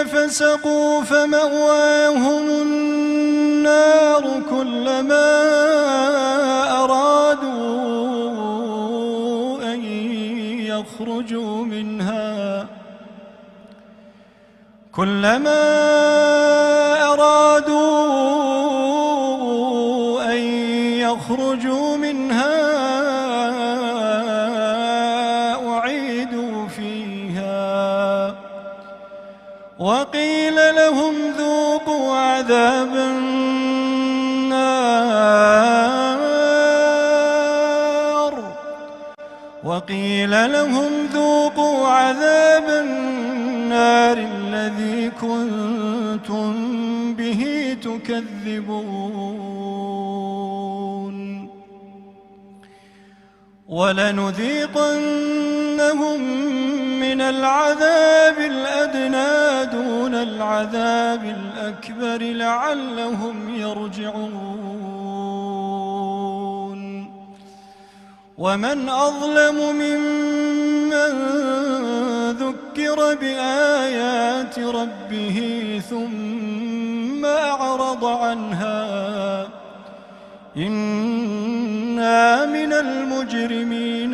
فسقوا فمأواهم النار كلما أرادوا أن يخرجوا منها أعيدوا فيها وقيل لهم ذوقوا عذاب النار الذي كنتم به تكذبون ولنذيقنهم من العذاب الأدنى دون العذاب الأكبر لعلهم يرجعون ومن أظلم ممن ذكر بآيات ربه ثم أعرض عنها إنا من المجرمين